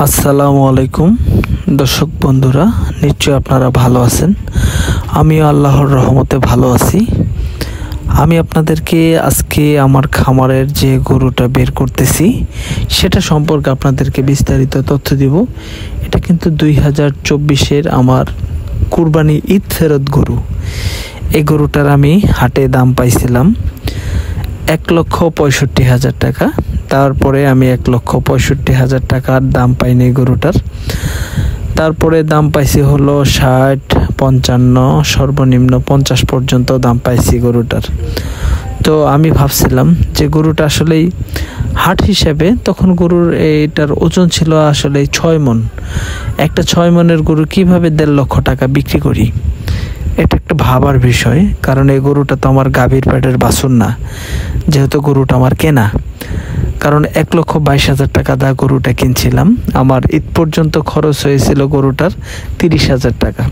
আসসালামু আলাইকুম দর্শক বন্ধুরা, নিশ্চয় আপনারা ভালো আছেন। আমিও আল্লাহর রহমতে ভালো আছি। আমি আপনাদেরকে আজকে আমার খামারের যে গরুটা বের করতেছি সেটা সম্পর্কে আপনাদেরকে বিস্তারিত তথ্য দিব। এটা কিন্তু 2024-এর আমার কুরবানি ঈদ ফেরত গরু। এই গরুটার আমি হাটে দাম পাইছিলাম 1,65,000 টাকা। তারপরে আমি 1,65,000 টাকার দাম পাইনি এই গরুটার। তারপরে দাম পাইছি হলো 60, 55, সর্বনিম্ন 50 পর্যন্ত দাম পাইছি গরুটার। তো আমি ভাবছিলাম যে গরুটা আসলেই হাট হিসেবে তখন গরুর এইটার ওজন ছিল আসলে 6 মণ। একটা 6 মণের গরু কিভাবে 1.5 লক্ষ টাকা বিক্রি করি, এটা একটা ভাবার বিষয়। কারণ এই গরুটা তো আমার গাভীর পেটের বাছুর না, যেহেতু গরুটা আমার কেনা। কারণ 1,22,000 টাকা দা গরুটা কিনছিলাম। আমার ঈদ পর্যন্ত খরচ হয়েছিল গরুটার 30,000 টাকা।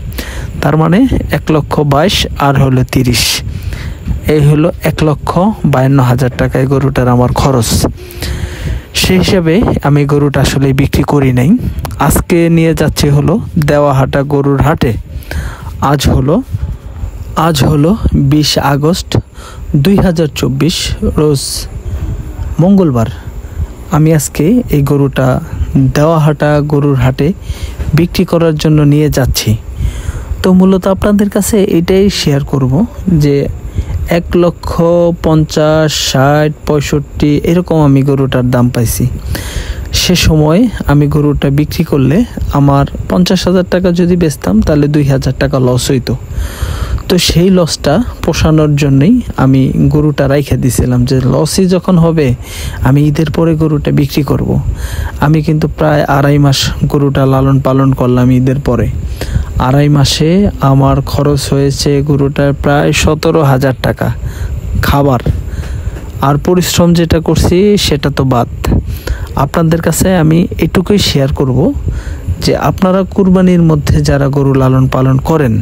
তার মানে 1,22,000 আর হলো 30, এই হলো 1,52,000 টাকা এই গরুটার আমার খরচ। সেই হিসাবে আমি গরুটা আসলে বিক্রি করি নাই। আজকে নিয়ে যাচ্ছি হলো দেওয়াহাটা গরুর হাটে। আজ হলো 20 আগস্ট 2024, রোজ মঙ্গলবার। আমি আজকে এই গরুটা দেওয়াহাটা গরুর হাটে বিক্রি করার জন্য নিয়ে যাচ্ছি। তো মূলত আপনাদের কাছে এটাই শেয়ার করব যে 1,50,000, 60, 65 এরকম আমি গরুটার দাম পাইছি। সে সময় আমি গরুটা বিক্রি করলে আমার 50,000 টাকা যদি বেচতাম তাহলে 2,000 টাকা লস হইতো। তো সেই লসটা পোষানোর জন্যই আমি গরুটা রাইখা দিয়েছিলাম যে লসই যখন হবে আমি ঈদের পরে গরুটা বিক্রি করব। আমি কিন্তু প্রায় 2.5 মাস গরুটা লালন পালন করলাম। ঈদের পরে 2.5 মাসে আমার খরচ হয়েছে গরুটার প্রায় 17,000 টাকা খাবার, আর পরিশ্রম যেটা করছি সেটা তো বাদ। আপনাদের কাছে আমি এটুকুই শেয়ার করব যে আপনারা কুরবানির মধ্যে যারা গরু লালন পালন করেন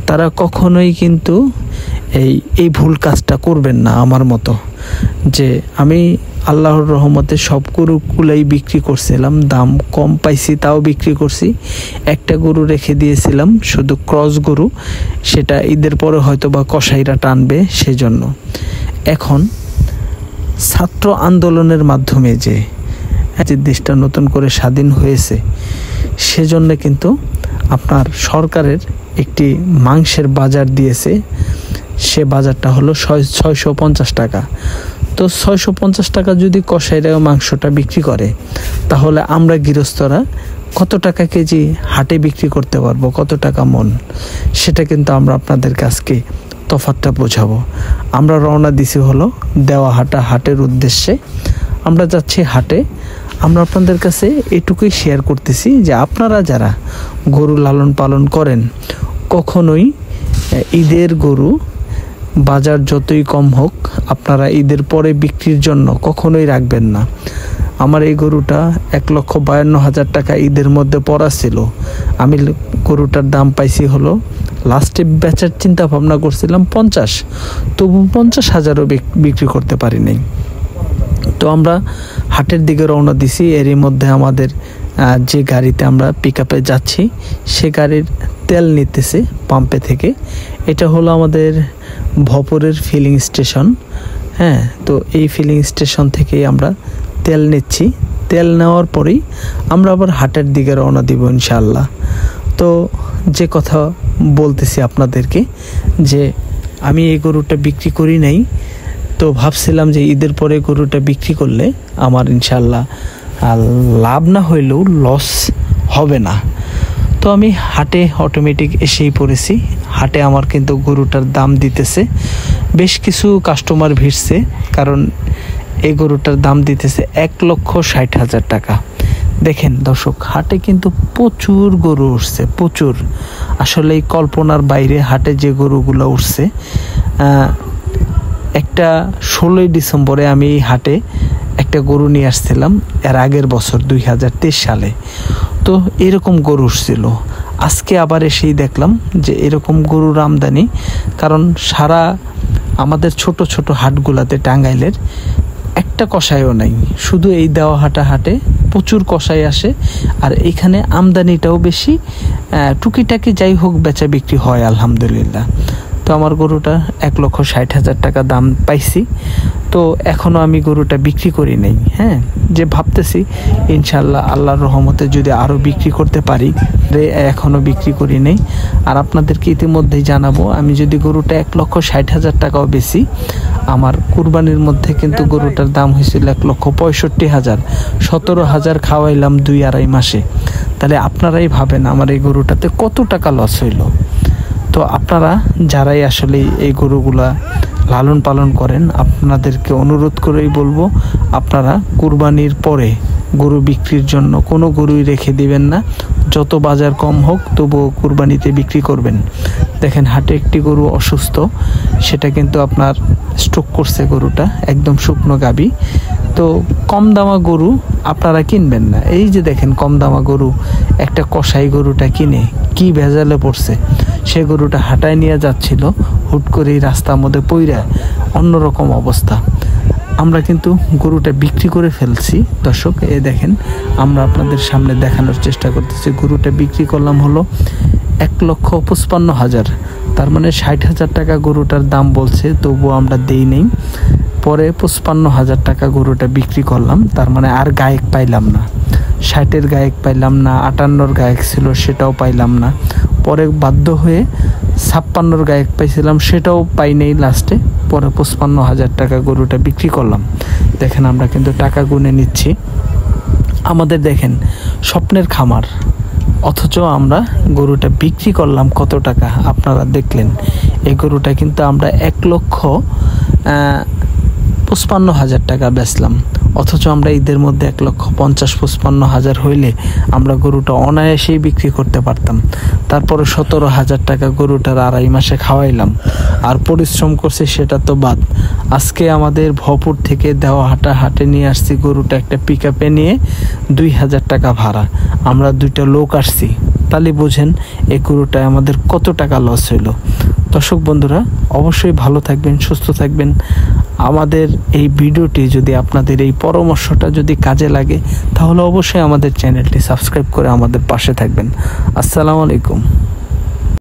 তারা কখনোই কিন্তু এই ভুল কাজটা করবেন না আমার মতো। যে আমি আল্লাহর রহমতে সব গরুগুলাই বিক্রি করছিলাম, দাম কম পাইছি তাও বিক্রি করছি। একটা গরু রেখে দিয়েছিলাম শুধু ক্রস গরু, সেটা ঈদের পরে হয়তো বা কসাইরা টানবে সেজন্য। এখন ছাত্র আন্দোলনের মাধ্যমে যে দেশটা নতুন করে স্বাধীন হয়েছে সেজন্য কিন্তু আপনার সরকারের একটি মাংসের বাজার দিয়েছে। সে বাজারটা হলো 650 টাকা। তো 650 টাকা যদি কসাইরা মাংসটা বিক্রি করে তাহলে আমরা গৃহস্থরা কত টাকা কেজি হাটে বিক্রি করতে পারবো, কত টাকা মন, সেটা কিন্তু আমরা আপনাদের কাছকে তফাৎটা বোঝাবো। আমরা রওনা দিছি হলো দেওয়াহাটা হাটের উদ্দেশ্যে। আমরা যাচ্ছি হাটে। আমরা আপনাদের কাছে এটুকুই শেয়ার করতেছি যে আপনারা যারা গরু লালন পালন করেন কখনোই ঈদের গরু বাজার যতই কম হোক আপনারা ঈদের পরে বিক্রির জন্য কখনোই রাখবেন না। আমার এই গরুটা 1,52,000 টাকা ঈদের মধ্যে পড়া ছিল। আমি গরুটার দাম পাইছি হলো, লাস্টে বেচার চিন্তা ভাবনা করছিলাম 50, তবু 50,000ও বিক্রি করতে পারি নাই। তো আমরা হাটের দিকে রওনা দিছি। এরই মধ্যে আমাদের যে গাড়িতে আমরা পিকআপে যাচ্ছি সে গাড়ির তেল নিতেছে পাম্পে থেকে। এটা হলো আমাদের ভপুরের ফিলিং স্টেশন। হ্যাঁ, তো এই ফিলিং স্টেশন থেকেই আমরা তেল নিচ্ছি। তেল নেওয়ার পরেই আমরা আবার হাটের দিকে রওনা দিব ইনশাআল্লাহ। তো যে কথা বলতেছি আপনাদেরকে যে আমি এই গরুটা বিক্রি করি নাই। তো ভাবছিলাম যে ঈদের পরে গরুটা বিক্রি করলে আমার ইনশাআল্লাহ লাভ না হইলেও লস হবে না। তো আমি হাটে অটোমেটিক এসেই পড়েছি। হাটে আমার কিন্তু গরুটার দাম দিতেছে বেশ কিছু কাস্টমার ভিড়ছে, কারণ এই গরুটার দাম দিতেছে 1,60,000 টাকা। দেখেন দর্শক, হাটে কিন্তু প্রচুর গরু উঠছে, প্রচুর। আসলে এই কল্পনার বাইরে হাটে যে গরুগুলো উঠছে। একটা 16ই ডিসেম্বরে আমি এই হাটে একটা গরু নিয়ে আসছিলাম, এর আগের বছর 2023 সালে। তো এরকম গরু উঠছিল। আজকে আবার এসেই দেখলাম যে এরকম গরুর আমদানি। কারণ সারা আমাদের ছোট ছোট হাটগুলাতে টাঙ্গাইলের একটা কষাইও নাই, শুধু এই দেওয়া হাটে প্রচুর কষাই আসে, আর এখানে আমদানিটাও বেশি, টুকিটাকি যাই হোক বেচা বিক্রি হয় আলহামদুলিল্লাহ। তো আমার গরুটা 1,60,000 টাকা দাম পাইছি। তো এখনও আমি গরুটা বিক্রি করি নাই, হ্যাঁ, যে ভাবতেছি ইনশাল্লাহ আল্লাহর রহমতে যদি আরও বিক্রি করতে পারি, এখনও বিক্রি করি নাই। আর আপনাদেরকে ইতিমধ্যেই জানাবো, আমি যদি গরুটা 1,60,000 টাকাও বেশি, আমার কুরবানির মধ্যে কিন্তু গরুটার দাম হয়েছিল 1,65,000, 17,000 খাওয়াইলাম 2-2.5 মাসে। তাহলে আপনারাই ভাবেন আমার এই গরুটাতে কত টাকা লস হইল। তো আপনারা যারাই আসলে এই গরুগুলা লালন পালন করেন, আপনাদেরকে অনুরোধ করেই বলবো, আপনারা কুরবানির পরে গরু বিক্রির জন্য কোনো গরুই রেখে দিবেন না। যত বাজার কম হোক তবুও কুরবানিতে বিক্রি করবেন। দেখেন হাটে একটি গরু অসুস্থ, সেটা কিন্তু আপনার স্ট্রোক করছে গরুটা, একদম শুকনো গাবি। তো কম দামা গরু আপনারা কিনবেন না। এই যে দেখেন কম দামা গরু, একটা কষাই গরুটা কিনে কি ভেজালে পড়ছে। সে গরুটা হাঁটায় নিয়ে যাচ্ছিল, হুট করেই রাস্তার মধ্যে পইরা অন্যরকম অবস্থা। আমরা কিন্তু গরুটা বিক্রি করে ফেলছি দর্শক। এ দেখেন, আমরা আপনাদের সামনে দেখানোর চেষ্টা করতেছি। গরুটা বিক্রি করলাম হলো 1,55,000, তার মানে 60,000 টাকা গরুটার দাম বলছে, তবুও আমরা দেই নেই। পরে 55,000 টাকা গরুটা বিক্রি করলাম, তার মানে আর গায়ক পাইলাম না। 60-এর গায়ক পাইলাম না, 58-র গায়ক ছিল সেটাও পাইলাম না। পরে বাধ্য হয়ে 56-র গায়ক পাইছিলাম, সেটাও পাই নেই লাস্টে। পরে 55,000 টাকা গরুটা বিক্রি করলাম। দেখেন আমরা কিন্তু টাকা গুনে নিচ্ছি। আমাদের দেখেন স্বপ্নের খামার, অথচ আমরা গরুটা বিক্রি করলাম কত টাকা আপনারা দেখলেন। এই গরুটা কিন্তু আমরা 1,55,000 টাকা বেচলাম, অথচ আমরা ঈদের মধ্যে 1,50,55,000 হইলে আমরা গরুটা অনায়াসেই বিক্রি করতে পারতাম। তারপরে 17,000 টাকা গরুটার 2.5 মাসে খাওয়াইলাম, আর পরিশ্রম করছি সেটা তো বাদ। আজকে আমাদের ভপুর থেকে দেওয়া হাটে নিয়ে আসছি গরুটা একটা পিকআপে নিয়ে, 2,000 টাকা ভাড়া, আমরা 2টা লোক আসছি। তাহলে বোঝেন এই গরুটায় আমাদের কত টাকা লস হইল। দর্শক বন্ধুরা, অবশ্যই ভালো থাকবেন, সুস্থ থাকবেন। আমাদের এই ভিডিওটি যদি আপনাদের এই পরামর্শটা যদি কাজে লাগে, তাহলে অবশ্যই আমাদের চ্যানেলটি সাবস্ক্রাইব করে আমাদের পাশে থাকবেন। আসসালামু আলাইকুম।